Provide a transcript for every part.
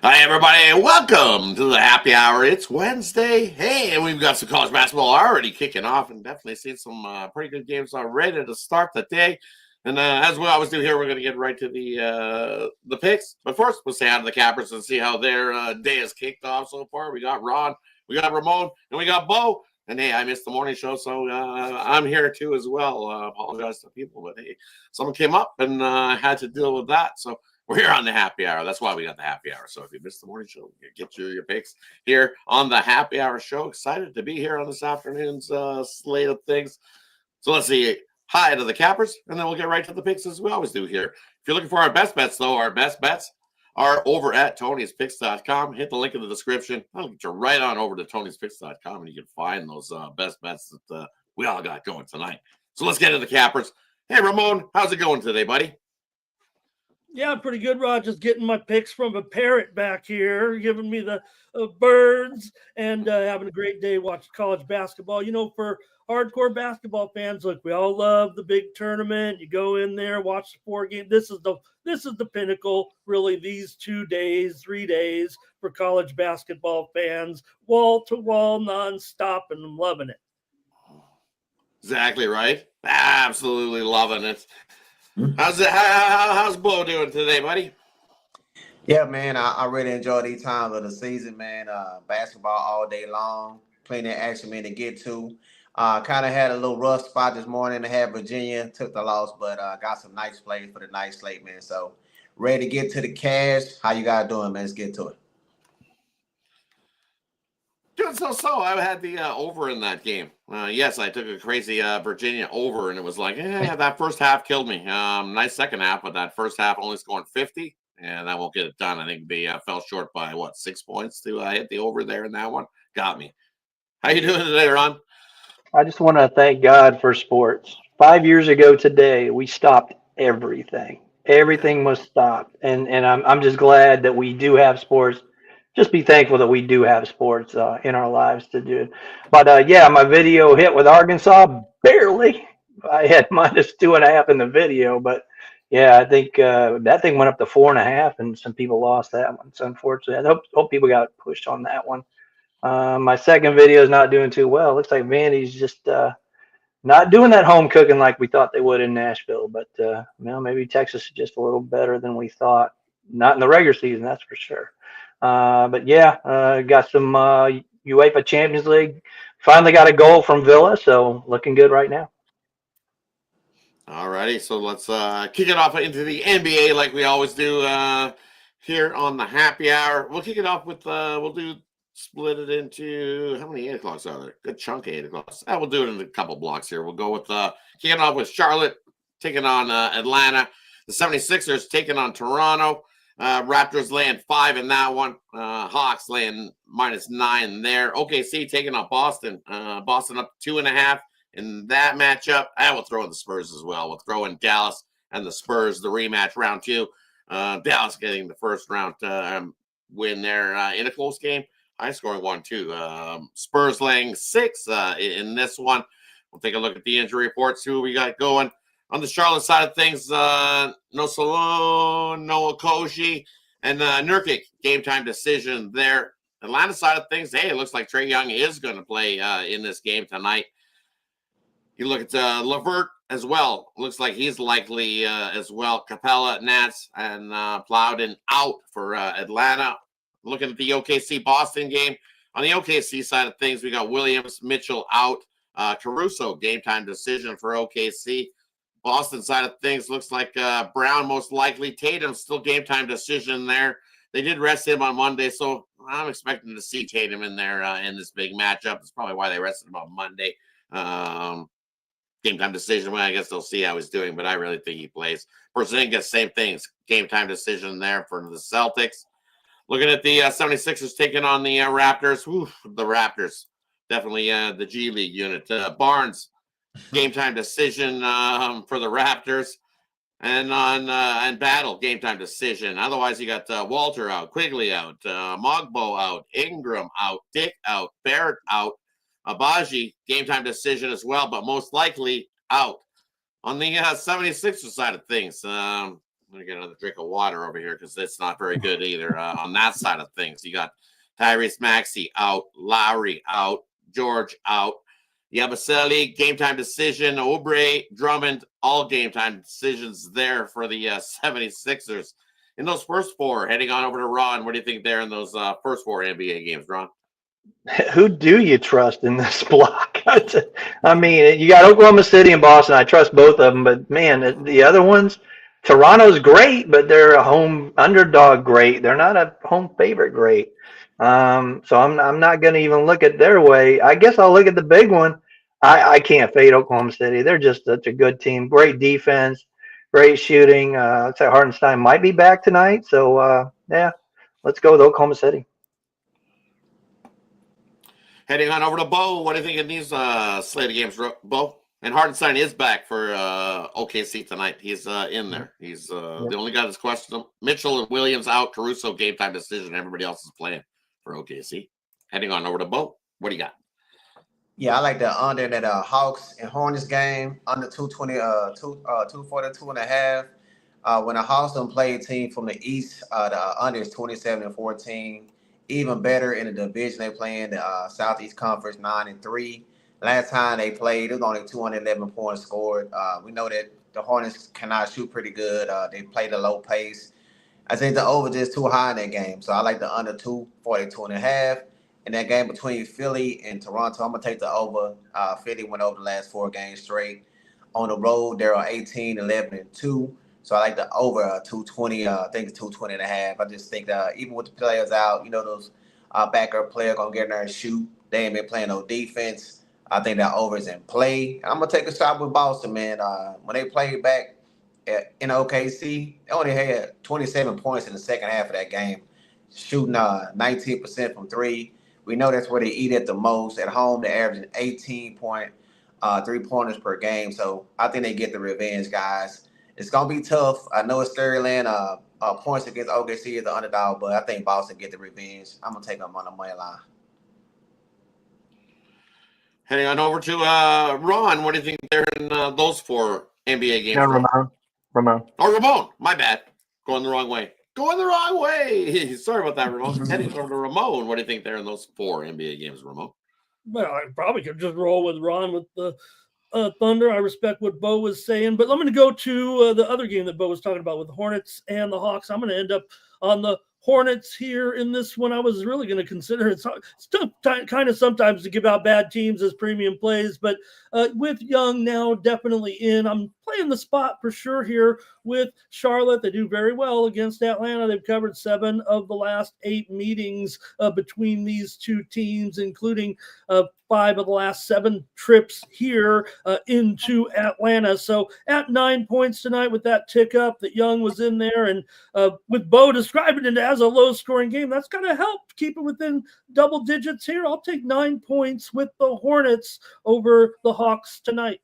Hi, everybody. Welcome to the happy hour. It's Wednesday. Hey, and we've got some college basketball already kicking off and definitely seen some pretty good games already to start the day. And as we always do here, we're going to get right to the picks. But first, we'll say hi to the Cappers and see how their day has kicked off so far. We got Ron, we got Ramon, and we got Bo. And hey, I missed the morning show, so I'm here too as well. Apologize to people, but hey, someone came up and had to deal with that. So we're here on the happy hour. That's why we got the happy hour. So if you missed the morning show, you get your picks here on the happy hour show. Excited to be here on this afternoon's slate of things. So let's see. Hi to the Cappers, and then we'll get right to the picks as we always do here. If you're looking for our best bets, though, our best bets are over at Tony'sPicks.com. Hit the link in the description. I'll get you right on over to Tony'sPicks.com, and you can find those best bets that we all got going tonight. So let's get to the Cappers. Hey, Ramon, how's it going today, buddy? Yeah, pretty good, Rod. Just getting my picks from a parrot back here, giving me the birds, and having a great day watching college basketball. You know, for hardcore basketball fans, look, we all love the big tournament. You go in there, watch the 4 games. This is the pinnacle, really. These 2 days, 3 days for college basketball fans, wall to wall, nonstop, and I'm loving it. Exactly right. Absolutely loving it. How's Bo doing today, buddy? Yeah, man, I really enjoy these times of the season, man. Basketball all day long, plenty of action, man, to get to. Kind of had a little rough spot this morning. I had Virginia, took the loss, but got some nice plays for the nice slate, man. So ready to get to the cash. How you guys doing, man? Let's get to it. Doing so. I had the over in that game. Yes, I took a crazy Virginia over, and it was like, that first half killed me. Nice second half, but that first half only scoring 50, and that won't get it done. I think they fell short by, 6 points to hit the over there in that one. Got me. How you doing today, Ron? I just want to thank God for sports. 5 years ago today, we stopped everything. Everything was stopped, and I'm just glad that we do have sports. Just be thankful that we do have sports in our lives to do. But yeah, my video hit with Arkansas barely. I had -2.5 in the video, but yeah, I think that thing went up to 4.5, and some people lost that one. So unfortunately, I hope people got pushed on that one. My second video is not doing too well. Looks like Vandy's just not doing that home cooking like we thought they would in Nashville. But maybe Texas is just a little better than we thought. Not in the regular season, that's for sure. But yeah, got some UEFA Champions League. Finally got a goal from Villa, so looking good right now. All righty, so let's kick it off into the NBA like we always do here on the happy hour. We'll kick it off with split it into how many 8 o'clocks are there? Good chunk of 8 o'clocks. We'll do it in a couple blocks here. We'll go with kicking off with Charlotte taking on Atlanta. The 76ers taking on Toronto. Raptors laying 5 in that one. Hawks laying -9 there. OKC taking on Boston. Boston up 2.5 in that matchup. I will throw in the Spurs as well. We'll throw in Dallas and the Spurs, the rematch round 2. Dallas getting the first round win there in a close game. High scoring one, too. Spurs laying 6 in this one. We'll take a look at the injury report, see what we got going. On the Charlotte side of things, no Salone, no Okogie, and Nurkic, game time decision there. Atlanta side of things, hey, it looks like Trae Young is going to play in this game tonight. You look at Levert as well. Looks like he's likely as well. Capella, Nance, and Plowden out for Atlanta. Looking at the OKC-Boston game. On the OKC side of things, we got Williams, Mitchell out. Caruso, game time decision for OKC. Boston side of things, looks like Brown most likely. Tatum still game time decision there. They did rest him on Monday, so I'm expecting to see Tatum in there in this big matchup. That's probably why they rested him on Monday. Game time decision. Well, I guess they'll see how he's doing, but I really think he plays. Porzingis, same things. Game time decision there for the Celtics. Looking at the 76ers taking on the Raptors. The Raptors, definitely the G League unit. Barnes, game time decision for the Raptors. And on Battle, game time decision. Otherwise, you got Walter out, Quigley out, Mogbo out, Ingram out, Dick out, Barrett out, Abaji, game time decision as well, but most likely out. On the 76ers side of things, I'm gonna get another drink of water over here because it's not very good either on that side of things. You got Tyrese Maxey out, Lowry out, George out. Yabusele, game time decision. Oubre, Drummond, all game time decisions there for the 76ers. In those first four, heading on over to Ron, what do you think there in those first four NBA games, Ron? Who do you trust in this block? I mean, you got Oklahoma City and Boston. I trust both of them, but man, the other ones, Toronto's great, but they're a home underdog great. They're not a home favorite great. So I'm not going to even look at their way. I guess I'll look at the big one. I can't fade Oklahoma City. They're just such a good team. Great defense, great shooting. Looks like Hartenstein might be back tonight. So yeah, let's go with Oklahoma City. Heading on over to Bo, what do you think of these slate of games, Bo? And Hartenstein is back for OKC tonight. He's in there. He's the only guy that's questioned. Mitchell and Williams out. Caruso game time decision. Everybody else is playing for OKC. Heading on over to Bo. What do you got? Yeah, I like the under that Hawks and Hornets game, under 220, 242.5. When the Hawks don't play a team from the East, the under is 27-14. Even better in the division they play in, the Southeast Conference, 9-3. Last time they played, it was only 211 points scored. We know that the Hornets cannot shoot pretty good. They played a low pace. I think the over is too high in that game, so I like the under 242.5. In that game between Philly and Toronto, I'm going to take the over. Philly went over the last 4 games straight. On the road, they're 18, 11, and 2. So I like the over 220. I think it's 220.5. I just think that even with the players out, those backup players going to get in there and shoot. They ain't been playing no defense. I think that over is in play. I'm going to take a shot with Boston, man. When they played back in OKC, they only had 27 points in the second half of that game, shooting 19% from 3. We know that's where they eat at the most. At home, they're averaging 18.3-pointers per game. So I think they get the revenge, guys. It's going to be tough. I know it's Sterling. Points against OKC is the underdog, but I think Boston get the revenge. I'm going to take them on the money line. Heading on over to Ron. What do you think there in those 4 NBA games? No, Ramon. Oh, Ramon. My bad. Going the wrong way. Sorry about that, Ramon. Heading over to Ramon. What do you think there in those 4 NBA games, Ramon? Well, I probably could just roll with Ron with the Thunder. I respect what Bo was saying, but I'm going to go to the other game that Bo was talking about with the Hornets and the Hawks. I'm going to end up on the Hornets here in this one. I was really going to consider it's tough kind of sometimes to give out bad teams as premium plays, but with Young now definitely in, I'm playing the spot for sure here with Charlotte. They do very well against Atlanta. They've covered 7 of the last 8 meetings between these two teams, including 5 of the last 7 trips here into Atlanta. So at 9 points tonight with that tick up that Young was in there, and with Bo describing it as a low scoring game, that's going to help keep it within double digits here. I'll take 9 points with the Hornets over the Hawks tonight.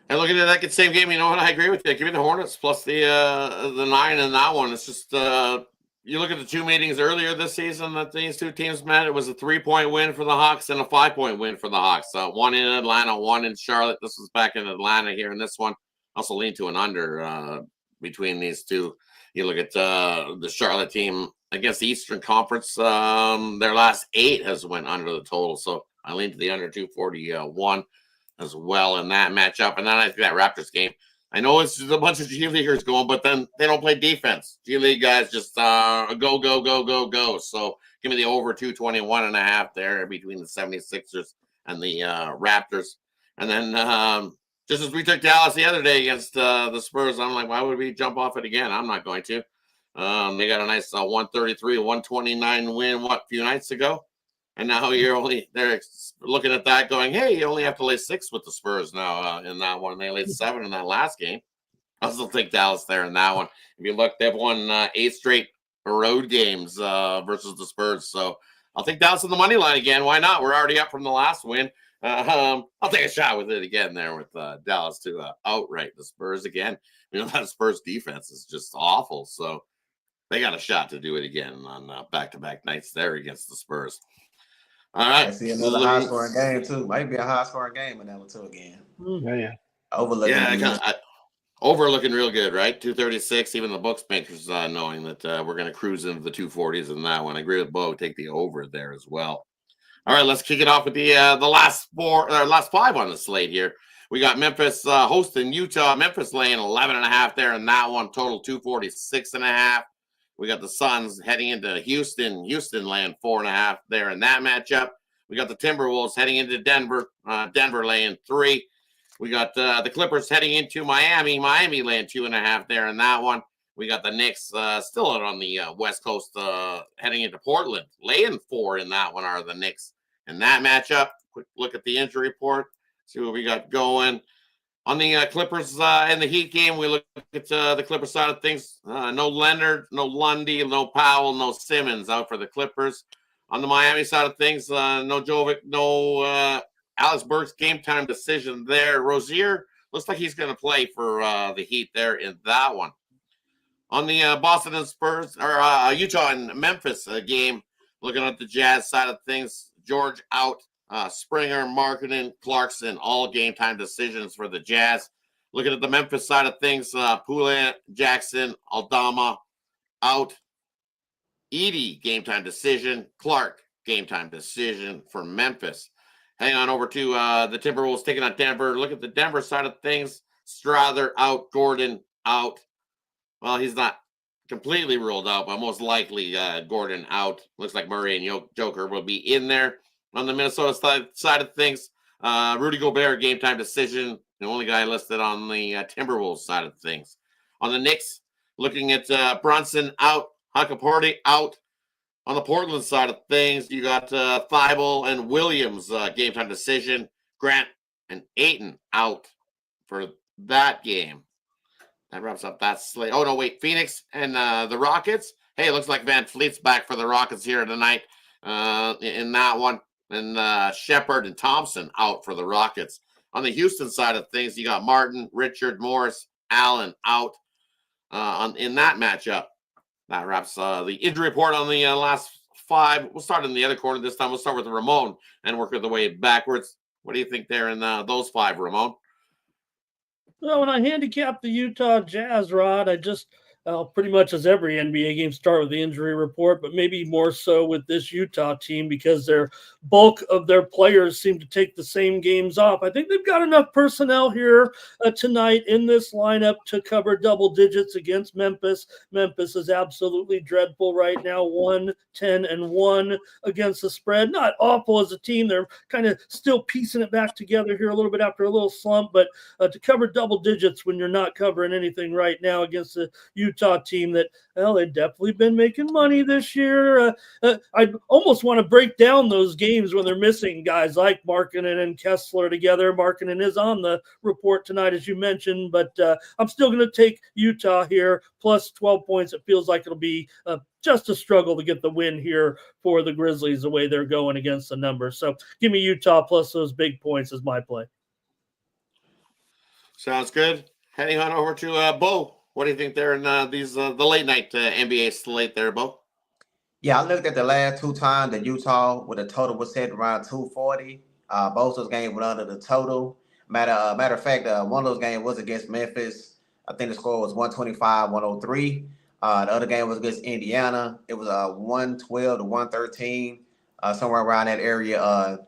And looking at that same game, you know what? I agree with you. Give me the Hornets plus the 9 in that one. It's just you look at the 2 meetings earlier this season that these 2 teams met. It was a 3-point win for the Hawks and a 5-point win for the Hawks. 1 in Atlanta, 1 in Charlotte. This was back in Atlanta here, and this one also lean to an under between these 2. You look at the Charlotte team against the Eastern Conference. Their last 8 has went under the total, so I lean to the under 241 as well in that matchup. And then I think that Raptors game, I know it's just a bunch of G Leaguers going, but then they don't play defense. G League guys just go. So give me the over 221.5 there between the 76ers and the Raptors. And then just as we took Dallas the other day against the Spurs, I'm like, why would we jump off it again? I'm not going to. They got a nice 133-129 win, a few nights ago? And now they're looking at that going, hey, you only have to lay 6 with the Spurs now in that one. They laid 7 in that last game. I still think Dallas there in that one. If you look, they've won 8 straight road games versus the Spurs. So I'll take Dallas on the money line again. Why not? We're already up from the last win. I'll take a shot with it again there with Dallas to outright the Spurs again. That Spurs defense is just awful. So they got a shot to do it again on back-to-back nights there against the Spurs. All right. I see another high-scoring game, too. Might be a high-scoring game in that one, too, again. Yeah. Overlooking. Yeah, Over looking real good, right? 236. Even the bookmakers knowing that we're going to cruise into the 240s in that one. I agree with Bo. Take the over there as well. All right, let's kick it off with the last five on the slate here. We got Memphis hosting Utah. Memphis laying 11.5 there in that one. Total 246.5. We got the Suns heading into Houston. Houston laying 4.5 there in that matchup. We got the Timberwolves heading into Denver. Denver laying 3. We got the Clippers heading into Miami. Miami laying 2.5 there in that one. We got the Knicks still out on the West Coast heading into Portland. Laying 4 in that one are the Knicks in that matchup. Quick look at the injury report. See what we got going. On the Clippers and the Heat game, we look at the Clippers side of things. No Leonard, no Lundy, no Powell, no Simmons out for the Clippers. On the Miami side of things, no Jovic, no Alex Burks game time decision there. Rozier looks like he's going to play for the Heat there in that one. On the Boston and Spurs, or Utah and Memphis game, looking at the Jazz side of things, George out. Springer, Markkanen, Clarkson, all game time decisions for the Jazz. Looking at the Memphis side of things, Poulet, Jackson, Aldama out. Edey, game time decision. Clark, game time decision for Memphis. Hang on over to the Timberwolves taking on Denver. Look at the Denver side of things. Strather out, Gordon out. Well, he's not completely ruled out, but most likely Gordon out. Looks like Murray and Joker will be in there. On the Minnesota side of things, Rudy Gobert, game time decision, the only guy listed on the Timberwolves side of things. On the Knicks, looking at Brunson out, Huckaporty out. On the Portland side of things, you got Thibault and Williams, game time decision. Grant and Ayton out for that game. That wraps up that slate. Oh, no, wait. Phoenix and the Rockets. Hey, it looks like Van Fleet's back for the Rockets here tonight in that one. And Shepard and Thompson out for the Rockets. On the Houston side of things, you got Martin, Richard, Morris, Allen out in that matchup. That wraps the injury report on the last 5. We'll start in the other corner this time. We'll start with Ramon and work the way backwards. What do you think there in those 5, Ramon? Well, when I handicapped the Utah Jazz, Rod, I just pretty much as every NBA game start with the injury report, but maybe more so with this Utah team because their bulk of their players seem to take the same games off. I think they've got enough personnel here tonight in this lineup to cover double digits against Memphis. Memphis is absolutely dreadful right now, 1-10-1 against the spread. Not awful as a team. They're kind of still piecing it back together here a little bit after a little slump, but to cover double digits when you're not covering anything right now against the Utah team that, well, they've definitely been making money this year. I almost want to break down those games when they're missing guys like Markkanen and Kessler together. Markkanen is on the report tonight, as you mentioned, but I'm still going to take Utah here, plus 12 points. It feels like it'll be just a struggle to get the win here for the Grizzlies the way they're going against the numbers. So give me Utah plus those big points as my play. Sounds good. Heading on over to Bo. What do you think there in the late night NBA slate there, Bo? Yeah, I looked at the last 2 times that Utah with a total was set around 240. Both those games went under the total. Matter of fact, one of those games was against Memphis. I think the score was 125-103. The other game was against Indiana. It was 112-113, somewhere around that area.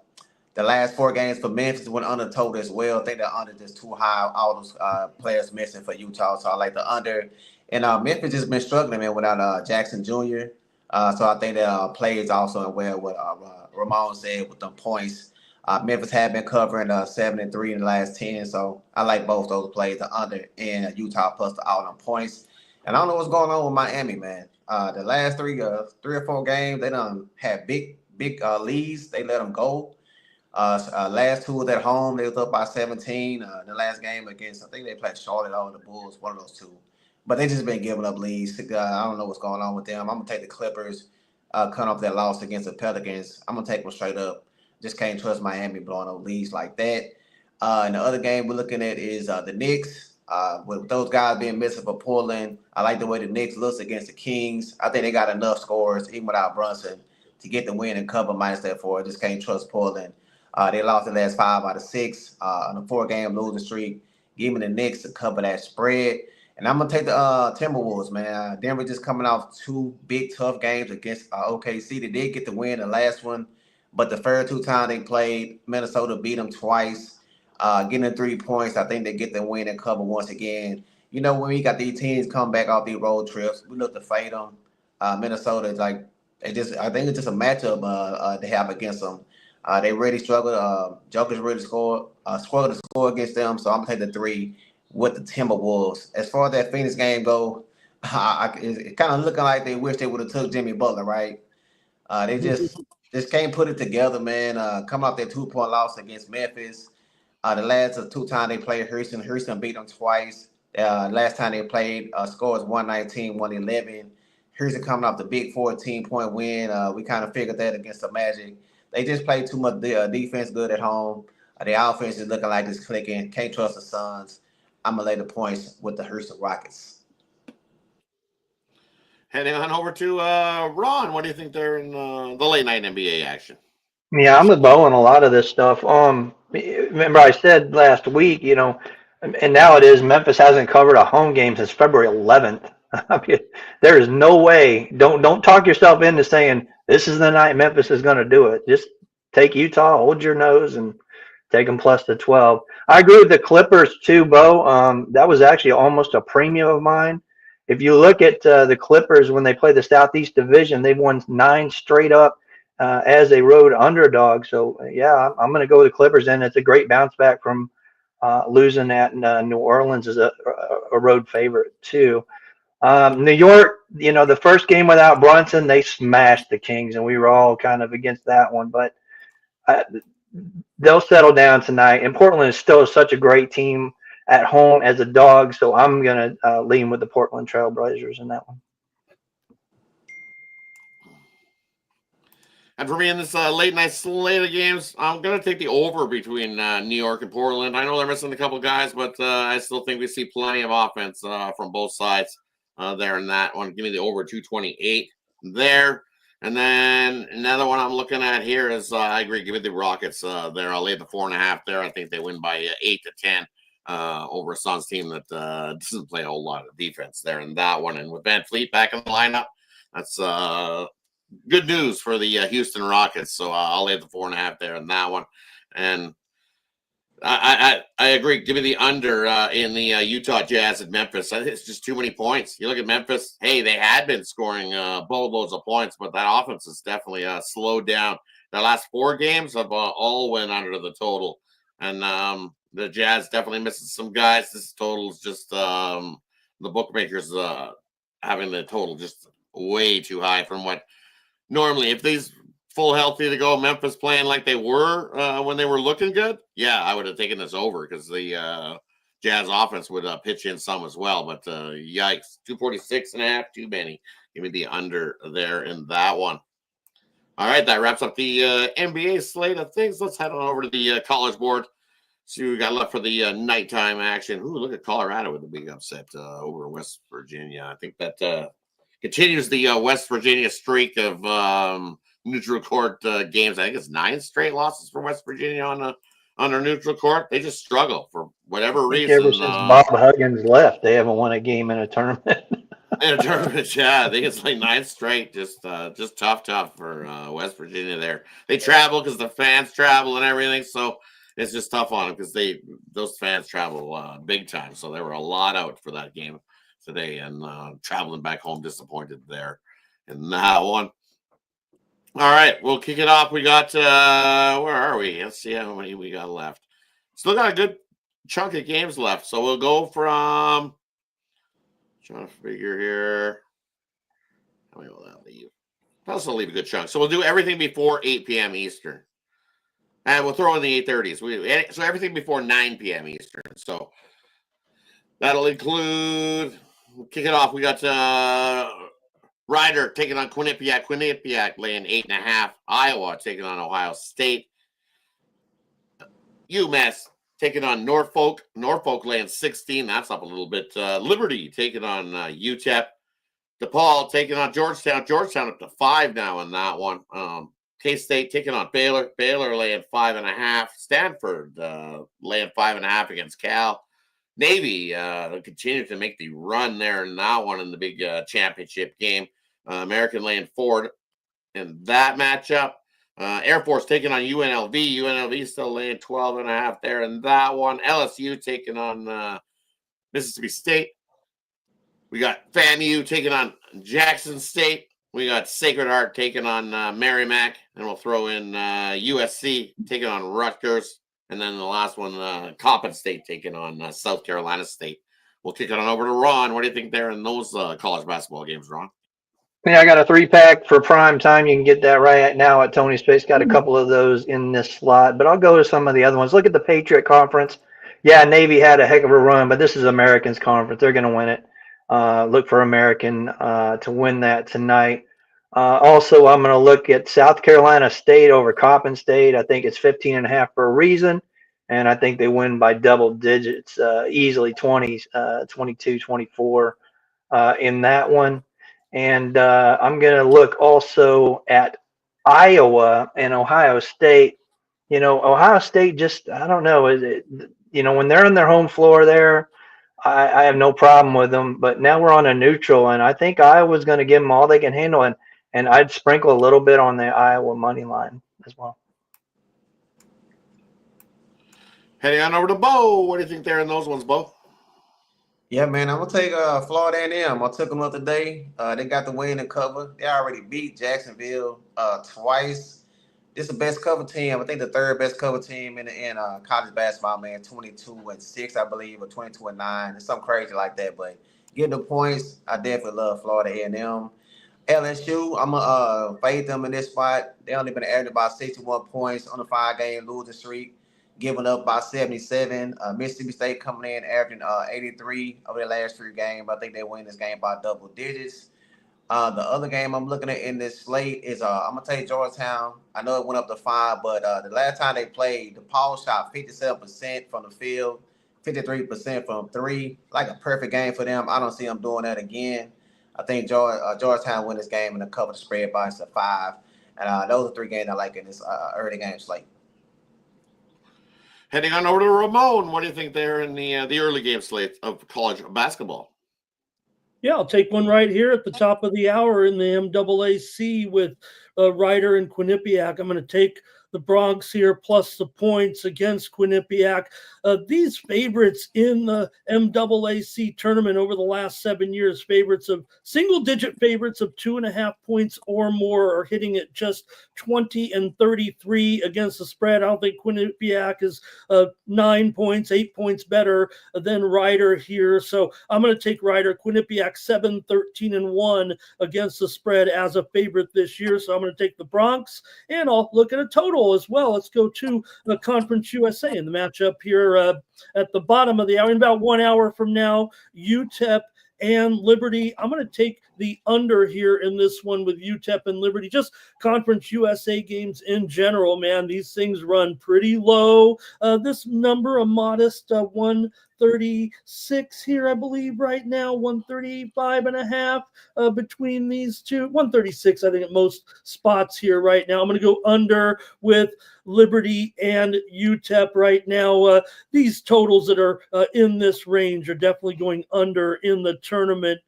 The last 4 games for Memphis went under total as well. I think the under is too high. All those players missing for Utah, so I like the under. And Memphis just been struggling, man, without Jackson Jr. So I think that plays also in well what Ramon said with them points. Memphis had been covering 7-3 in the last 10, so I like both those plays, the under and Utah plus the all on points. And I don't know what's going on with Miami, man. The last 3 or 4 games, they done had big leads. They let them go. Last 2 was at home. They was up by 17. The last game against, I think they played Charlotte or the Bulls, one of those 2. But they just been giving up leads. I don't know what's going on with them. I'm going to take the Clippers, cut off that loss against the Pelicans. I'm going to take them straight up. Just can't trust Miami blowing up leads like that. And the other game we're looking at is the Knicks. With those guys being missing for Portland, I like the way the Knicks looks against the Kings. I think they got enough scores, even without Brunson, to get the win and cover minus that 4. I just can't trust Portland. They lost the last 5 out of 6 on a 4-game losing streak. Give me the Knicks to cover that spread. And I'm going to take the Timberwolves, man. Denver just coming off 2 big, tough games against OKC. They did get the win the last one, but the first 2 times they played, Minnesota beat them twice. Getting 3 points, I think they get the win and cover once again. You know, when we got these teams come back off these road trips, we look to fade them. Minnesota is like, I think it's just a matchup they have against them. They really struggled. Joker's really struggled to score against them, so I'm going to take the 3 with the Timberwolves. As far as that Phoenix game go, it's kind of looking like they wish they would have took Jimmy Butler, right? They just can't put it together, man. Coming off that 2-point loss against Memphis. The last 2 times they played Houston beat them twice. Last time they played, score was 119, 111. Houston coming off the big 14-point win. We kind of figured that against the Magic. They just played too much defense good at home. The offense is looking like it's clicking. Can't trust the Suns. I'm going to lay the points with the Houston Rockets. Heading on over to Ron. What do you think there in the late night NBA action? Yeah, I'm with Bo on a lot of this stuff. Remember I said last week, and now it is Memphis hasn't covered a home game since February 11th. I mean, there is no way. Don't talk yourself into saying this is the night Memphis is going to do it. Just take Utah, hold your nose, and take them plus the 12. I agree with the Clippers too, Bo. That was actually almost a premium of mine. If you look at the Clippers when they play the Southeast Division, they've won 9 straight up as a road underdog. So yeah, I'm going to go with the Clippers, and it's a great bounce back from losing at New Orleans as a road favorite too. New York, the first game without Brunson, they smashed the Kings, and we were all kind of against that one. But they'll settle down tonight. And Portland is still such a great team at home as a dog, so I'm going to lean with the Portland Trailblazers in that one. And for me in this late night slate of games, I'm going to take the over between New York and Portland. I know they're missing a couple guys, but I still think we see plenty of offense from both sides there in that one. Give me the over 228 there. And then another one I'm looking at here is I agree. Give me the Rockets there. I'll lay the 4.5 there. I think they win by 8 to 10 over a Suns team that doesn't play a whole lot of defense there in that one. And with Van Fleet back in the lineup, that's good news for the Houston Rockets. So I'll lay the 4.5 there in that one. And I agree. Give me the under in the Utah Jazz at Memphis. I think it's just too many points. You look at Memphis. Hey, they had been scoring boatloads of points, but that offense has definitely slowed down. The last 4 games have all went under the total, and the Jazz definitely missing some guys. This total is just the bookmakers having the total just way too high from what normally. If these full healthy to go, Memphis playing like they were when they were looking good, yeah, I would have taken this over because the Jazz offense would pitch in some as well. But yikes, 246.5, too many. Give me the under there in that one. All right, that wraps up the NBA slate of things. Let's head on over to the college board. See what we got left for the nighttime action. Ooh, look at Colorado with a big upset over West Virginia. I think that continues the West Virginia streak of neutral court games. I think it's 9 straight losses for West Virginia on their neutral court. They just struggle for whatever reason. Ever since Bob Huggins left, they haven't won a game in a tournament. In a tournament, yeah, I think it's like 9 straight. Just tough for West Virginia there. They travel because the fans travel and everything, so it's just tough on them because those fans travel big time. So there were a lot out for that game today, and traveling back home disappointed there in that one. All right, we'll kick it off. We got where are we? Let's see how many we got left. Still got a good chunk of games left, so we'll go from trying to figure here. How many will that leave? That'll still leave a good chunk. So we'll do everything before 8 p.m. Eastern, and we'll throw in the 8:30s. So everything before 9 p.m. Eastern. So that'll include. We'll kick it off. We got Ryder taking on Quinnipiac. Quinnipiac laying 8.5. Iowa taking on Ohio State. UMass taking on Norfolk. Norfolk laying 16. That's up a little bit. Liberty taking on UTEP. DePaul taking on Georgetown. Georgetown up to 5 now in that one. K-State taking on Baylor. Baylor laying 5.5. Stanford laying 5.5 against Cal. Navy continue to make the run there in that one in the big championship game. American laying 4 in that matchup. Air Force taking on UNLV. UNLV still laying 12.5 there in that one. LSU taking on Mississippi State. We got FAMU taking on Jackson State. We got Sacred Heart taking on Merrimack. And we'll throw in USC taking on Rutgers. And then the last one, Coppin State taking on South Carolina State. We'll kick it on over to Ron. What do you think there in those college basketball games, Ron? Yeah, I got a 3-pack for prime time. You can get that right now at Tony's Place. Got a couple of those in this slot, but I'll go to some of the other ones. Look at the Patriot Conference. Yeah, Navy had a heck of a run, but this is Americans Conference. They're going to win it. Look for American to win that tonight. Also, I'm going to look at South Carolina State over Coppin State. I think it's 15.5 for a reason, and I think they win by double digits, easily 20, 22, 24 in that one. And I'm going to look also at Iowa and Ohio State. You know, Ohio State just, I don't know, is it, you know, when they're on their home floor there, I have no problem with them. But now we're on a neutral, and I think Iowa's going to give them all they can handle. And I'd sprinkle a little bit on the Iowa money line as well. Heading on over to Bo. What do you think there in those ones, Bo? Yeah, man, I'm gonna take Florida A&M. I took them up today. They got the win and cover. They already beat Jacksonville twice. This is the best cover team. I think the third best cover team in college basketball, man. 22-6, I believe, or 22-9. It's something crazy like that. But getting the points, I definitely love Florida A&M. LSU, I'm gonna fade them in this spot. They only been averaging about 61 points on a 5-game losing streak, giving up by 77. Mississippi State coming in averaging 83 over their last 3 games. I think they win this game by double digits. The other game I'm looking at in this slate is I'm gonna take Georgetown. I know it went up to 5, but the last time they played, DePaul shot 57% from the field, 53% from 3. Like a perfect game for them. I don't see them doing that again. I think Georgetown win this game and the cover the spread by 5. And those are 3 games I like in this early game slate. Heading on over to Ramon. What do you think there in the early game slate of college basketball? Yeah, I'll take one right here at the top of the hour in the MAAC with Ryder and Quinnipiac. I'm going to take the Bronx here plus the points against Quinnipiac. These favorites in the MAAC tournament over the last 7 years, single-digit favorites of 2.5 points or more are hitting it just 20 and 33 against the spread. I don't think Quinnipiac is 9 points, 8 points better than Ryder here. So I'm going to take Ryder. Quinnipiac 7-13-1 against the spread as a favorite this year. So I'm going to take the Bronx, and I'll look at a total as well. Let's go to the Conference USA in the matchup here at the bottom of the hour. In about 1 hour from now, UTEP and Liberty. I'm going to take the under here in this one with UTEP and Liberty. Just Conference USA games in general, man. These things run pretty low. This number, a modest 136 here, I believe, right now. 135.5 between these two. 136, I think, at most spots here right now. I'm going to go under with Liberty and UTEP right now. These totals that are in this range are definitely going under in the tournament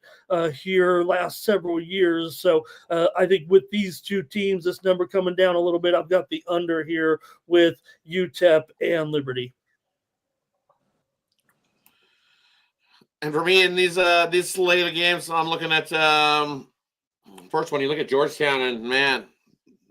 here last several years. So I think with these two teams, this number coming down a little bit, I've got the under here with UTEP and Liberty. And for me in these slate of games, I'm looking at first one. You look at Georgetown, and man,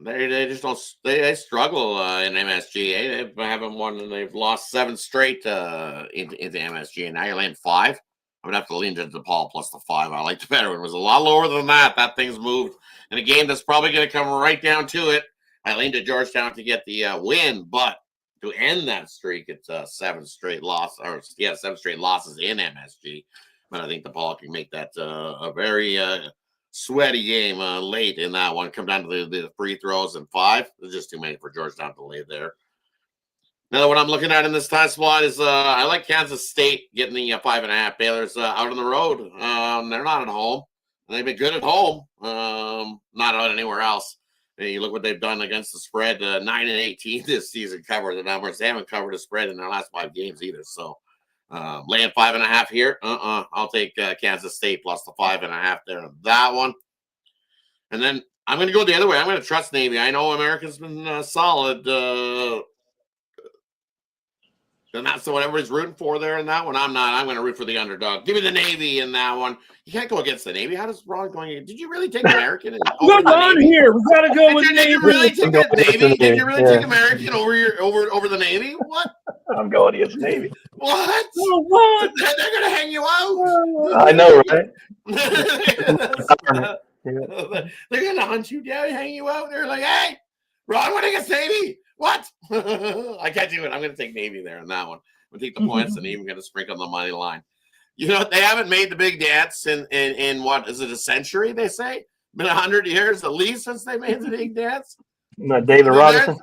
they just don't they struggle in MSG. They haven't won, and they've lost 7 straight into MSG, and now you're laying 5. I would have to lean to DePaul plus the 5. I like the better one. It was a lot lower than that. That thing's moved in a game that's probably going to come right down to it. I leaned to Georgetown to get the win, but to end that streak, it's 7 straight losses in MSG. But I think DePaul can make that a very sweaty game late in that one. Come down to the free throws and 5. There's just too many for Georgetown to lay there. Now, what I'm looking at in this time slot is I like Kansas State getting the 5.5. Baylor's out on the road. They're not at home. They've been good at home, not out anywhere else. And you look what they've done against the spread, 9-18 this season. Cover the numbers. They haven't covered a spread in their last 5 games either. So Laying 5.5 here. I'll take Kansas State plus the 5.5 there on that one. And then I'm going to go the other way. I'm going to trust Navy. I know America's been solid. And that's what everybody's rooting for there in that one. I'm not. I'm going to root for the underdog. Give me the Navy in that one. You can't go against the Navy. How does Ron going? Did you really take American? Good on here. We got to go with Did Navy. you really take the Navy? Did you really take American over the Navy? What? I'm going against Navy. What? Oh, what? They're going to hang you out. I know, right? They're going to hunt you down, hang you out. They're like, hey, Ron went against Navy. What? I can't do it. I'm going to take Navy there on that one. I'm going to take the points and even going to sprinkle the money line. You know, they haven't made the big dance in what is it, a century? They say been 100 years at least since they made the big dance. Not David Robinson.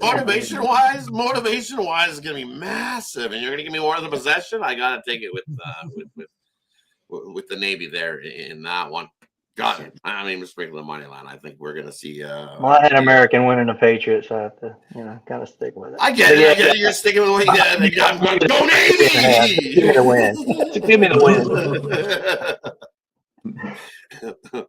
Motivation wise, is going to be massive, and you're going to give me more of the possession. I got to take it with the Navy there in that one. Got it. I mean, sprinkle the money line. I think we're going to see. Well, I had American winning the Patriots, so I have to, kind of stick with it. I get it. Yeah. You're sticking with what you got. I'm going to go Navy. Give me the win. Give me the win.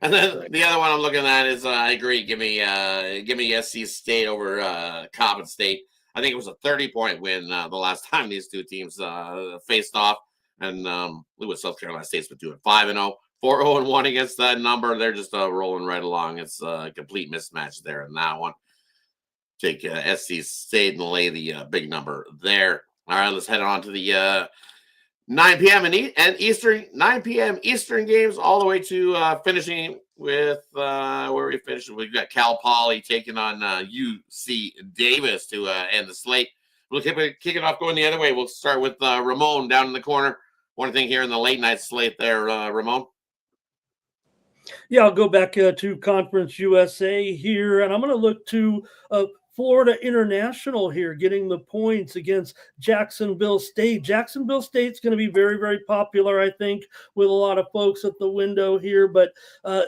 And then the other one I'm looking at is I agree. Give me SC State over Coppin State. I think it was a 30-point win the last time these two teams faced off, and Lewis, South Carolina State's been doing 5-0. 4-0-1 against that number. They're just rolling right along. It's a complete mismatch there in that one. Take SC State and lay the big number there. All right, let's head on to the 9 p.m. and Eastern 9 p.m. Eastern games, all the way to finishing with where we finished. We've got Cal Poly taking on UC Davis to end the slate. We'll kick it off going the other way. We'll start with Ramon down in the corner. One thing here in the late night slate there, Ramon. Yeah, I'll go back to Conference USA here, and I'm going to look to Florida International here, getting the points against Jacksonville State. Jacksonville State's going to be very, very popular, I think, with a lot of folks at the window here. But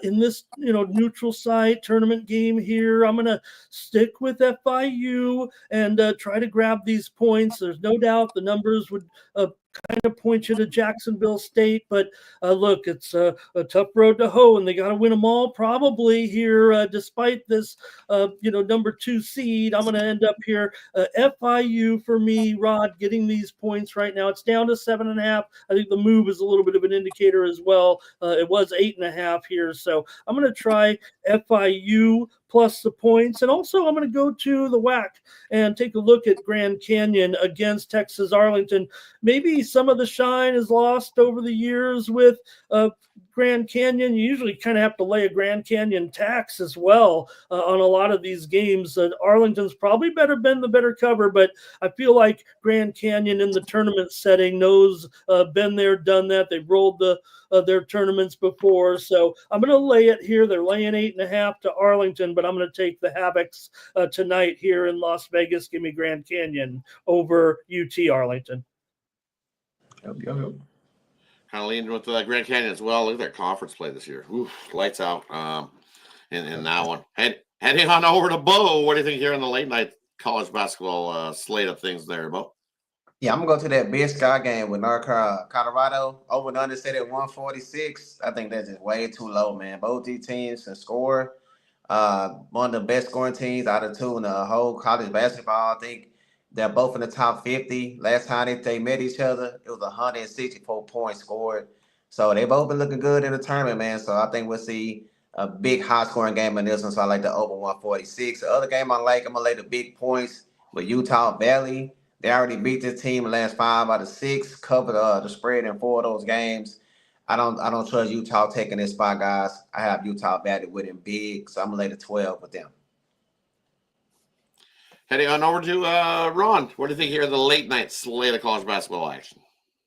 in this, neutral site tournament game here, I'm going to stick with FIU and try to grab these points. There's no doubt the numbers would kind of point you to Jacksonville State, but look, it's a tough road to hoe, and they got to win them all probably here, despite this, number 2 seed. I'm going to end up here, FIU for me, Rod, getting these points right now. It's down to 7.5. I think the move is a little bit of an indicator as well. It was 8.5 here, so I'm going to try FIU plus the points. And also I'm going to go to the WAC and take a look at Grand Canyon against Texas Arlington. Maybe some of the shine is lost over the years with Grand Canyon. You usually kind of have to lay a Grand Canyon tax as well on a lot of these games. Arlington's probably been the better cover, but I feel like Grand Canyon in the tournament setting knows, been there, done that. They've rolled their tournaments before. So I'm going to lay it here. They're laying 8.5 to Arlington, but I'm going to take the Havocs tonight here in Las Vegas. Give me Grand Canyon over UT Arlington. Yep. Kind of leaning with Grand Canyon as well. Look at their conference play this year. Oof, lights out in that one. Heading on over to Bo. What do you think here in the late night college basketball slate of things there, Bo? Yeah, I'm going to go to that Big Sky game with North Colorado. Over and under set at 146. I think that's just way too low, man. Both these teams can score. One of the best scoring teams out of two in the whole college basketball. I think they're both in the top 50. Last time they met each other, it was 164 points scored. So they both been looking good in the tournament, man. So I think we'll see a big high-scoring game in this one. So I like the over 146. The other game I'm going to lay the big points with Utah Valley. They already beat this team in the last 5 out of 6, covered the spread in 4 of those games. I don't trust Utah taking this spot, guys. I have Utah Valley winning big, so I'm going to lay the 12 with them. Heading on over to Ron. What do you think here of the late night slate of college basketball action?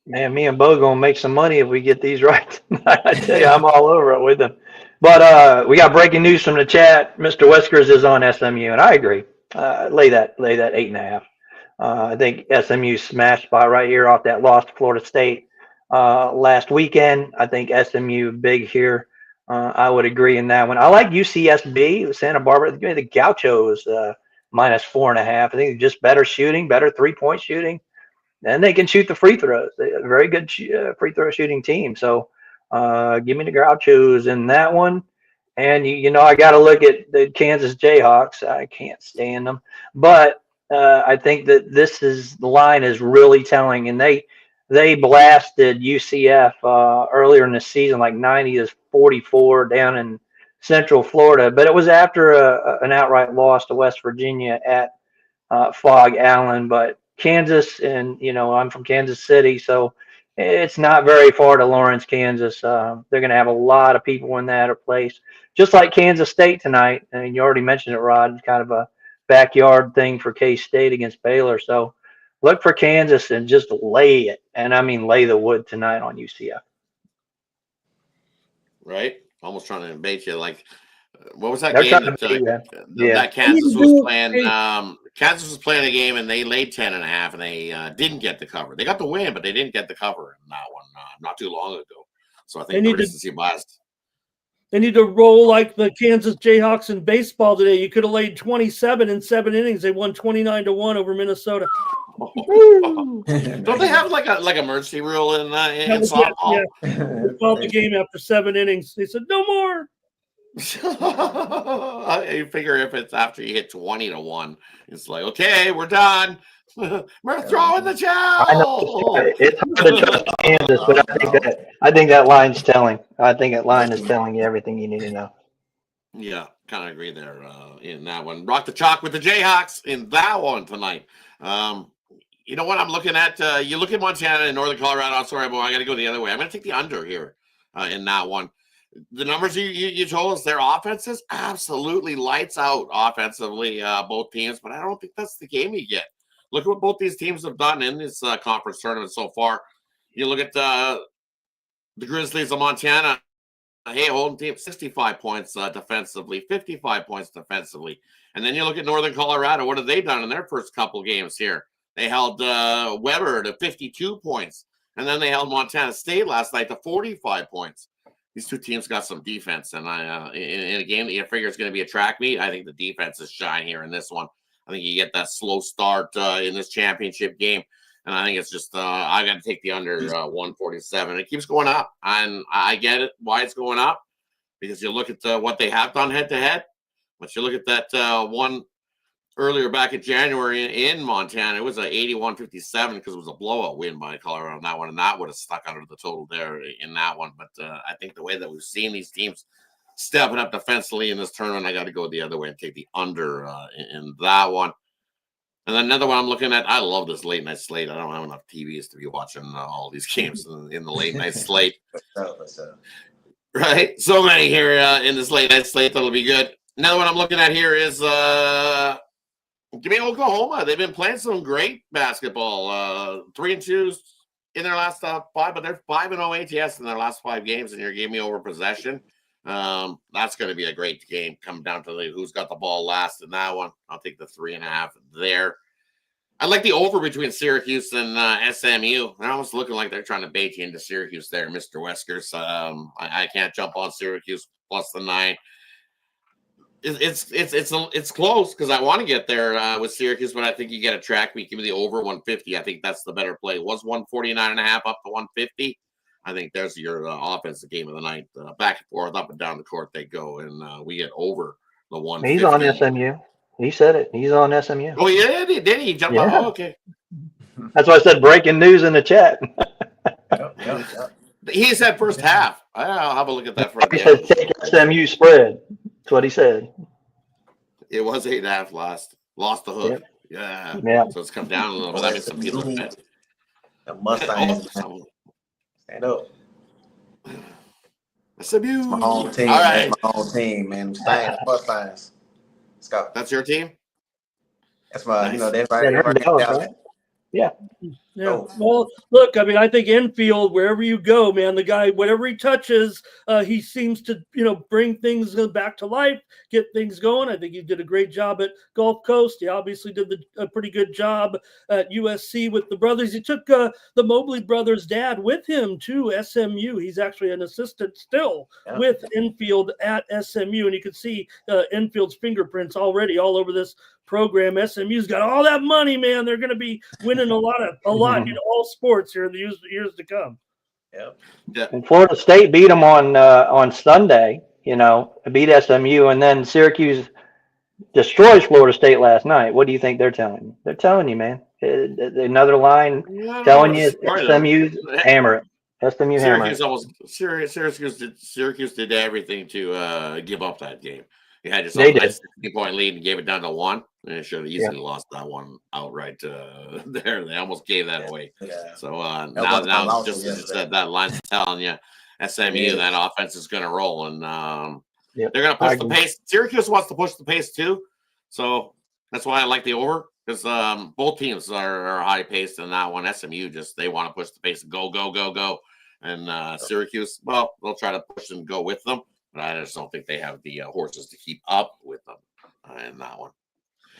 Man, me and Bo going to make some money if we get these right. I tell you, I'm all over it with them. But we got breaking news from the chat. Mr. Weskers is on SMU, and I agree. Lay that 8.5. I think SMU smashed by right here off that loss to Florida State last weekend. I think SMU big here. I would agree in that one. I like UCSB, Santa Barbara. Give me the Gauchos minus 4.5. I think just better shooting, better 3-point shooting. and they can shoot the free throws. They're a very good free throw shooting team. So give me the Grouchos in that one. And I got to look at the Kansas Jayhawks. I can't stand them, but I think that the line is really telling, and they blasted UCF earlier in the season, like 90-44 down in Central Florida. But it was after an outright loss to West Virginia at Fog Allen. But Kansas, and I'm from Kansas City, so it's not very far to Lawrence, Kansas. They're going to have a lot of people in that place, just like Kansas State tonight. And you already mentioned it, Rod. It's kind of a backyard thing for K-State against Baylor. So look for Kansas and just lay it, and I mean lay the wood tonight on UCF. Right, almost trying to bait you. Like, what was that They're game that Kansas was playing? Kansas was playing a game and they laid 10.5, and they didn't get the cover. They got the win, but they didn't get the cover in that one not too long ago. So I think the recency bias. They need to roll like the Kansas Jayhawks in baseball today. You could have laid 27 in 7 innings. They won 29-1 over Minnesota. Don't they have like a emergency rule in softball? Yeah. They called the game after 7 innings. They said no more. You figure if it's after you hit 20-1, it's like, okay, we're done. We're throwing the towel. I know it's hard to trust Kansas, but I think that line's telling. I think that line is telling you everything you need to know. Yeah, kind of agree there in that one. Rock the chalk with the Jayhawks in that one tonight. You know what I'm looking at? You look at Montana and Northern Colorado. I'm sorry, boy, I got to go the other way. I'm going to take the under here in that one. The numbers you told us, their offenses, absolutely lights out offensively, both teams, but I don't think that's the game you get. Look at what both these teams have done in this conference tournament so far. You look at the Grizzlies of Montana, hey, holding team, 65 points defensively, 55 points defensively. And then you look at Northern Colorado, what have they done in their first couple games here? They held Weber to 52 points, and then they held Montana State last night to 45 points. These two teams got some defense, and in a game that you figure is going to be a track meet, I think the defense is shine here in this one. I think you get that slow start in this championship game, and I think it's just I got to take the under 147. It keeps going up, and I get it why it's going up, because you look at what they have done head-to-head, but you look at that one earlier back in January in Montana, it was an 81-57 because it was a blowout win by Colorado on that one, and that would have stuck under the total there in that one. But I think the way that we've seen these teams stepping up defensively in this tournament, I got to go the other way and take the under in that one. And then another one I'm looking at, I love this late night slate. I don't have enough TVs to be watching all these games in the late night slate. Right? So many here in this late night slate that'll be good. Another one I'm looking at here is give me Oklahoma. They've been playing some great basketball. 3-2 in their last 5, but they're 5-0 ATS in their last 5 games, and you're giving me over possession. That's going to be a great game. Come down to who's got the ball last in that one. I'll take the 3.5 there. I like the over between Syracuse and SMU. They're almost looking like they're trying to bait you into Syracuse there, Mr. Weskers. I can't jump on Syracuse plus the 9. It's close because I want to get there with Syracuse, but I think you get a track meet. Give me the over 150. I think that's the better play. It was 149.5 up to 150. I think there's your offensive game of the night. Back and forth, up and down the court they go, and we get over the 150. He's on SMU. He said it. He's on SMU. Oh, yeah, did he jump on? Oh, okay. That's why I said breaking news in the chat. He said first half. I'll have a look at that for He said take SMU spread. That's what he said. It was 8.5 lost the hook. Yep. Yeah. So it's come down a little bit. That means some people are bet. The Mustangs. Stand up. SMU. It's my home team. All right. That's my home team, man. Mustangs. Let's go. That's your team? That's my, Nice. that's right. Yeah. Yeah. Oh. Well, look, I mean, I think infield, wherever you go, man, the guy, whatever he touches, he seems to, bring things back to life, get things going. I think he did a great job at Gulf Coast. He obviously did a pretty good job at USC with the brothers. He took the Mobley brothers' dad with him to SMU. He's actually an assistant still with infield at SMU, and you can see infield's fingerprints already all over this program. SMU's got all that money, man. They're going to be winning a lot lot in all sports here in the years to come. Yep. Yeah. And Florida State beat them on Sunday. Beat SMU, and then Syracuse destroys Florida State last night. What do you think they're telling you? They're telling you, man. Another line Yeah, I don't know telling what to you destroy them. SMU's hammer it. SMU hammer it. Syracuse did everything to give up that game. Yeah, just They a nice did. 16-point lead and gave it down to 1. And it should have Yeah. easily lost that one outright there. They almost gave that away. Yeah. So That now was also just as you yesterday. said, that line's telling you SMU, that offense is going to roll. And Yep. they're going to push the pace. Syracuse wants to push the pace too. So that's why I like the over, because both teams are high paced in that one. SMU they want to push the pace and go, go, go, go. And Syracuse, well, they'll try to push and go with them, but I just don't think they have the horses to keep up with them in that one.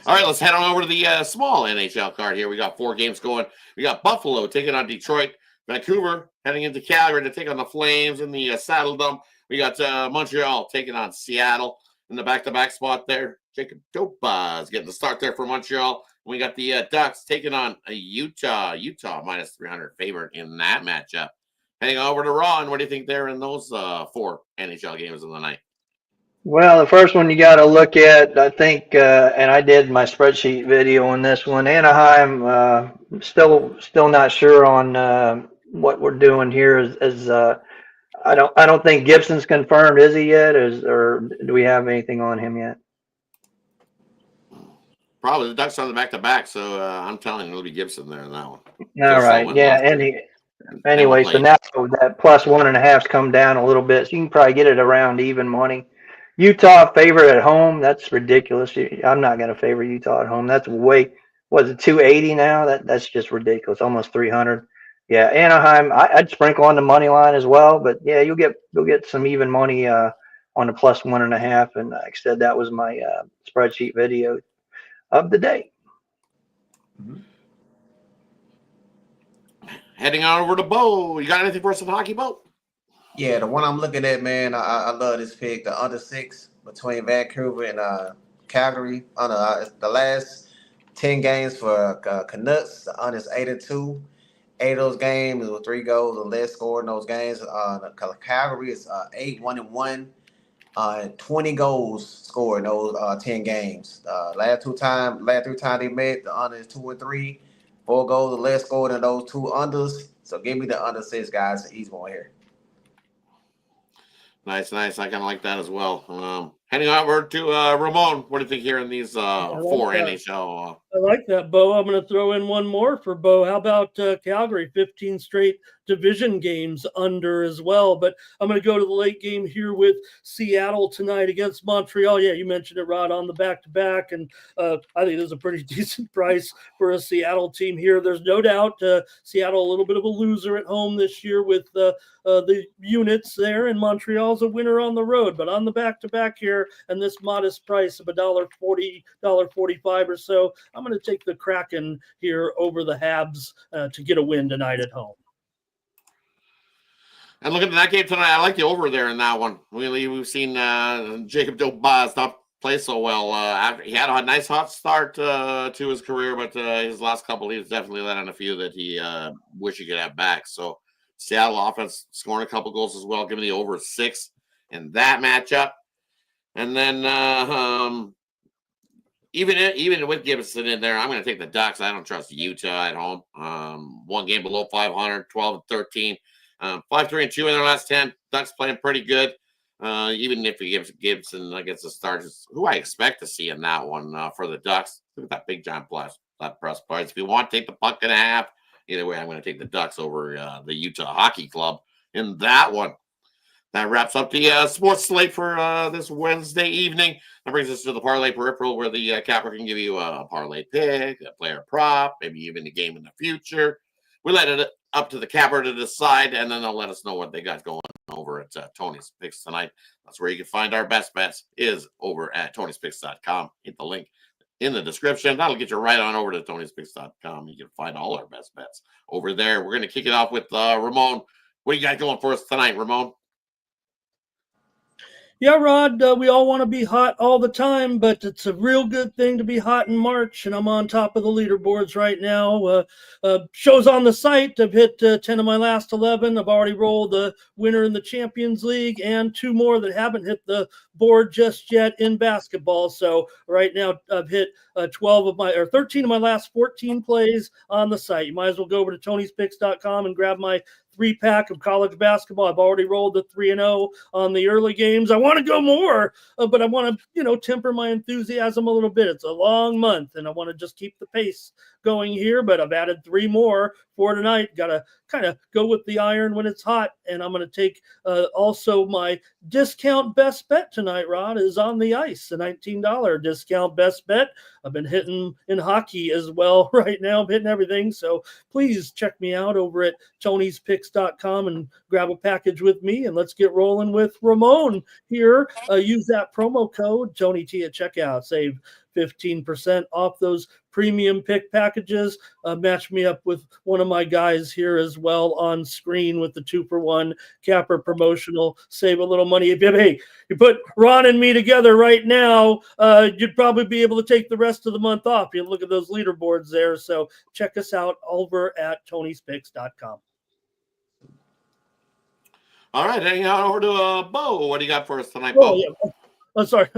All right, let's head on over to the small NHL card here. We got 4 games going. We got Buffalo taking on Detroit, Vancouver heading into Calgary to take on the Flames in the Saddle Dome. We got Montreal taking on Seattle in the back-to-back spot there. Jacob Dopa is getting the start there for Montreal. We got the Ducks taking on Utah. Utah minus 300 favorite in that matchup. Heading over to Ron, what do you think there in those 4 NHL games of the night? Well, the first one you got to look at, I think, and I did my spreadsheet video on this one. Anaheim, still not sure on what we're doing here. I don't think Gibson's confirmed. Is he yet? Or do we have anything on him yet? Probably the Ducks on the back-to-back, so I'm telling you, it'll be Gibson there in that one. All right, yeah. Anyway, so now that plus 1.5's come down a little bit, so you can probably get it around even money. Utah favorite at home, that's ridiculous. I'm not going to favor Utah at home. That's was it 280 now? That's just ridiculous, almost 300. Yeah, Anaheim, I'd sprinkle on the money line as well, but yeah, you'll get some even money on the plus 1.5. And like I said, that was my spreadsheet video of the day. Mm-hmm. Heading on over to Bo. You got anything for us in hockey, Bo? Yeah, the one I'm looking at, man, I love this pick, the under 6 between Vancouver and Calgary. On the last 10 games for Canucks, the under is 8-2. 8 of those games with 3 goals or less scored in those games. Calgary is 8-1-1. 20 goals scored in those 10 games. Last 3 times they met, the under is 2-3. 4 goals or less scored in those 2 unders. So give me the under 6, guys. The easy one here. Nice. I kind of like that as well. Heading over to Ramon. What do you think here in these 4 NHL? I like that, Bo. I'm going to throw in one more for Bo. How about Calgary? 15 straight division games under as well. But I'm going to go to the late game here with Seattle tonight against Montreal. Yeah, you mentioned it, Rod, on the back-to-back. And I think there's a pretty decent price for a Seattle team here. There's no doubt Seattle a little bit of a loser at home this year with the units there, and Montreal's a winner on the road. But on the back-to-back here, and this modest price of $1.40, $1.45 or so, I'm going to take the Kraken here over the Habs to get a win tonight at home. And looking at that game tonight, I like the over there in that one. We've seen Jacob Dobas not play so well. He had a nice hot start to his career, but his last couple, he's definitely let on a few that he wish he could have back. So Seattle offense scoring a couple goals as well. Give me the over 6 in that matchup. And then even with Gibson in there, I'm going to take the Ducks. I don't trust Utah at home. 1 game below 500, 12-13. 5-3-2 in their last 10. Ducks playing pretty good. Even if he gives Gibson gets a start, who I expect to see in that one for the Ducks. Look at that big giant plus price. If you want, take the puck and a half. Either way, I'm going to take the Ducks over the Utah Hockey Club in that one. That wraps up the sports slate for this Wednesday evening. That brings us to the parlay peripheral, where the capper can give you a parlay pick, a player prop, maybe even a game in the future. We let it up to the capper to decide, and then they'll let us know what they got going over at Tony's Picks tonight. That's where you can find our best bets, is over at Tony'sPicks.com. Hit the link in the description. That'll get you right on over to Tony'sPicks.com. You can find all our best bets over there. We're going to kick it off with Ramon. What do you got going for us tonight, Ramon? Yeah, Rod, we all want to be hot all the time, but it's a real good thing to be hot in March, and I'm on top of the leaderboards right now. Shows on the site. I've hit 10 of my last 11. I've already rolled the winner in the Champions League and 2 more that haven't hit the board just yet in basketball. So right now I've hit 13 of my last 14 plays on the site. You might as well go over to tonyspicks.com and grab my 3-pack of college basketball. I've already rolled the 3-0 on the early games. I want to go more, but I want to, temper my enthusiasm a little bit. It's a long month, and I want to just keep the pace going here, but I've added 3 more for tonight. Got to kind of go with the iron when it's hot, and I'm going to take also my discount best bet tonight, Rod, is on the ice, a $19 discount best bet. I've been hitting in hockey as well right now. I'm hitting everything, so please check me out over at tonyspicks.com and grab a package with me, and let's get rolling with Ramon here. Use that promo code TonyT at checkout. Save 15% off those premium pick packages. Match me up with one of my guys here as well on screen with the 2-for-1 capper promotional. Save a little money. Hey, you put Ron and me together right now, you'd probably be able to take the rest of the month off. You look at those leaderboards there. So check us out over at tonyspicks.com. All right, hang on over to Bo. What do you got for us tonight, Oh, Bo? yeah. I'm sorry.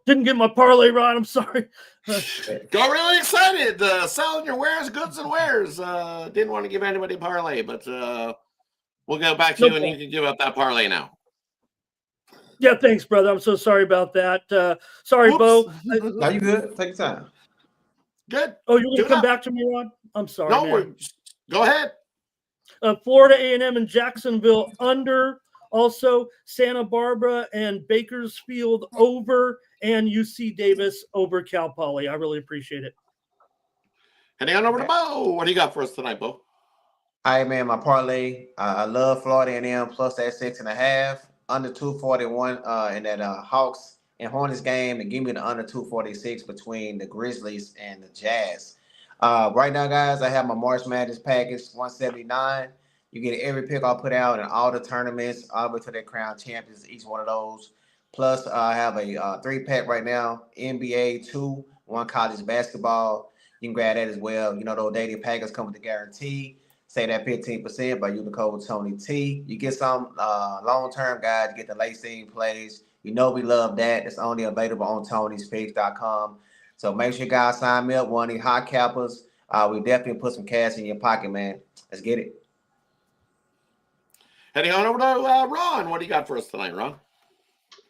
Didn't get my parlay right. I'm sorry. Got really excited. Selling your wares, goods and wares. Didn't want to give anybody a parlay, but we'll go back to you and you can give up that parlay now. Yeah, thanks, brother. I'm so sorry about that. Sorry, Bo. No, you good? Take your time. Good. Oh, you're going to come back to me, Ron? I'm sorry, man. Go ahead. Florida A&M and Jacksonville under. Also, Santa Barbara and Bakersfield over, and UC Davis over Cal Poly. I really appreciate it. Heading on over to Bo. What do you got for us tonight, Bo? All right, man, my parlay. I love Florida A&M plus that 6.5, under 241 in that Hawks and Hornets game, and give me the under 246 between the Grizzlies and the Jazz. Right now, guys, I have my March Madness package, 179. You get every pick I'll put out in all the tournaments, all the way to the crown champions, each one of those. Plus, I have a 3-pack right now, NBA 2, 1 college basketball. You can grab that as well. Those daily packets come with the guarantee. Say that 15% by using the code TonyT. You get some long-term guys, you get the late-season plays. We love that. It's only available on TonySpeaks.com. So make sure you guys sign me up. One of these hot cappers. We definitely put some cash in your pocket, man. Let's get it. Heading on over to Ron. What do you got for us tonight, Ron?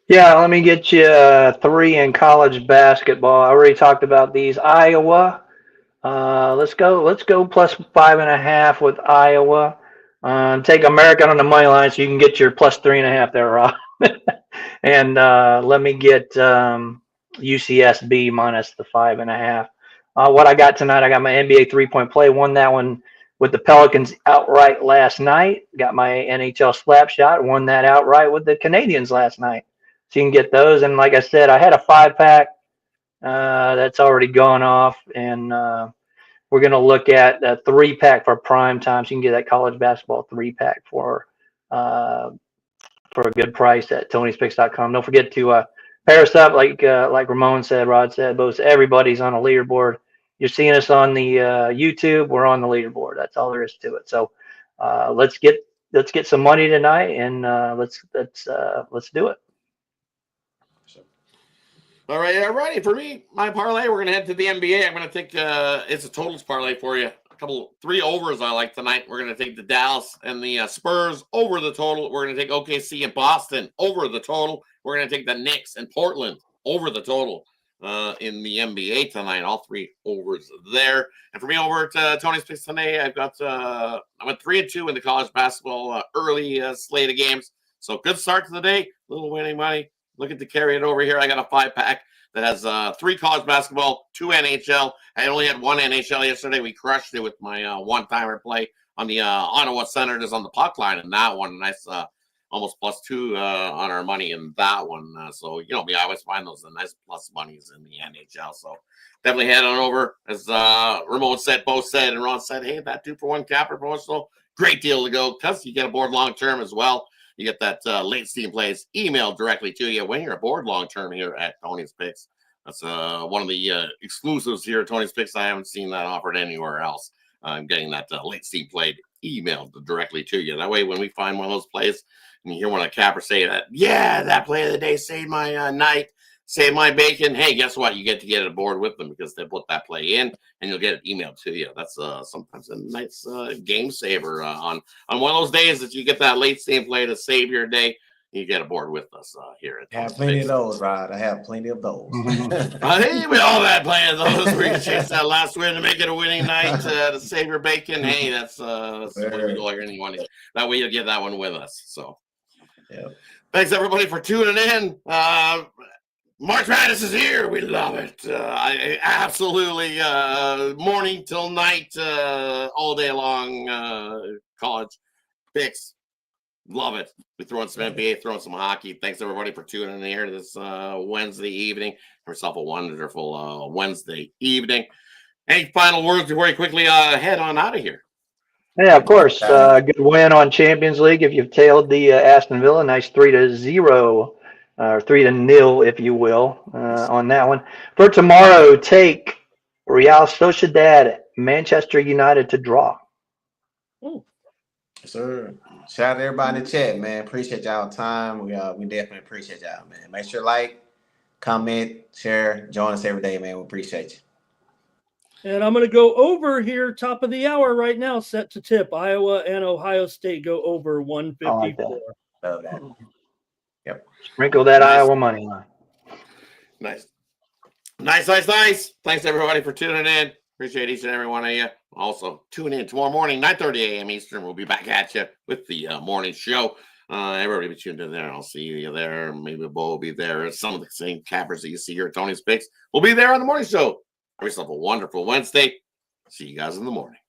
Yeah, let me get you 3 in college basketball. I already talked about these. Iowa. Let's go plus 5.5 with Iowa. Take American on the money line so you can get your plus 3.5 there, Rob. And let me get UCSB minus the 5.5. What I got tonight, I got my NBA 3-point play. Won that one with the Pelicans outright last night. Got my NHL slap shot. Won that outright with the Canadians last night. So you can get those. And like I said, I had a 5-pack that's already gone off. And we're going to look at a 3-pack for prime time. So you can get that college basketball 3-pack for a good price at TonySpicks.com. Don't forget to pair us up, like Ramon said, Rod said, both everybody's on a leaderboard. You're seeing us on the YouTube. We're on the leaderboard. That's all there is to it. So let's get some money tonight, and let's do it. All right, ready for me. My parlay. We're gonna head to the NBA. I'm gonna take it's a totals parlay for you. 3 overs I like tonight. We're gonna take the Dallas and the Spurs over the total. We're gonna take OKC and Boston over the total. We're gonna take the Knicks and Portland over the total in the NBA tonight. All 3 overs there. And for me, over to Tony's picks today, I've got I went 3-2 in the college basketball early slate of games. So good start to the day. Little winning money. Looking to carry it over here. I got a 5-pack that has 3 college basketball, 2 NHL. I only had 1 NHL yesterday. We crushed it with my one-timer play on the Ottawa Senators on the puck line, and that one, nice almost +2 on our money in that one. So me, I always find those nice plus monies in the NHL. So definitely head on over, as Ramon said, both said, and Ron said, hey, that 2-for-1 capper promotional, great deal to go because you get aboard long term as well. You get that late Steam plays emailed directly to you when you're aboard long-term here at Tony's Picks. That's one of the exclusives here at Tony's Picks. I haven't seen that offered anywhere else. I'm getting that late Steam played emailed directly to you. That way, when we find one of those plays and you hear one of the cappers say that, yeah, that play of the day saved my night, saved my bacon. Hey, guess what? You get to get it aboard with them because they put that play in and you'll get it emailed to you. That's sometimes a nice game saver on one of those days that you get that late Steam play to save your day. You get aboard with us here at I have plenty of those, Rod. I have plenty of those. Hey, we all had plenty of those where you chase that last win to make it a winning night to save your bacon. Hey, that's what we go here anyone. That way you'll get that one with us. So, thanks everybody for tuning in. March Madness is here. We love it. I absolutely morning till night, all day long. College picks. Love it. We throw in some NBA, throw in some hockey. Thanks everybody for tuning in here this Wednesday evening. Have yourself a wonderful Wednesday evening. Any final words before you quickly head on out of here? Yeah, of course. Good win on Champions League. If you've tailed the Aston Villa, nice 3-0 or 3-0, if you will, on that one. For tomorrow, take Real Sociedad, Manchester United to draw. Oh. Sir, shout out to everybody in the chat, man. Appreciate y'all time. We definitely appreciate y'all, man. Make sure like, comment, share, join us every day, man. We appreciate you. And I'm going to go over here, top of the hour right now, set to tip. Iowa and Ohio State go over 154. Love that. Yep. Sprinkle that Iowa money line. Nice. Thanks everybody for tuning in. Appreciate each and every one of you. Also, tune in tomorrow morning, 9:30 a.m. Eastern. We'll be back at you with the morning show. Everybody be tuned in there. I'll see you there. Maybe Bo will be there. Some of the same cappers that you see here at Tony's Picks will be there on the morning show. Have yourself a wonderful Wednesday. See you guys in the morning.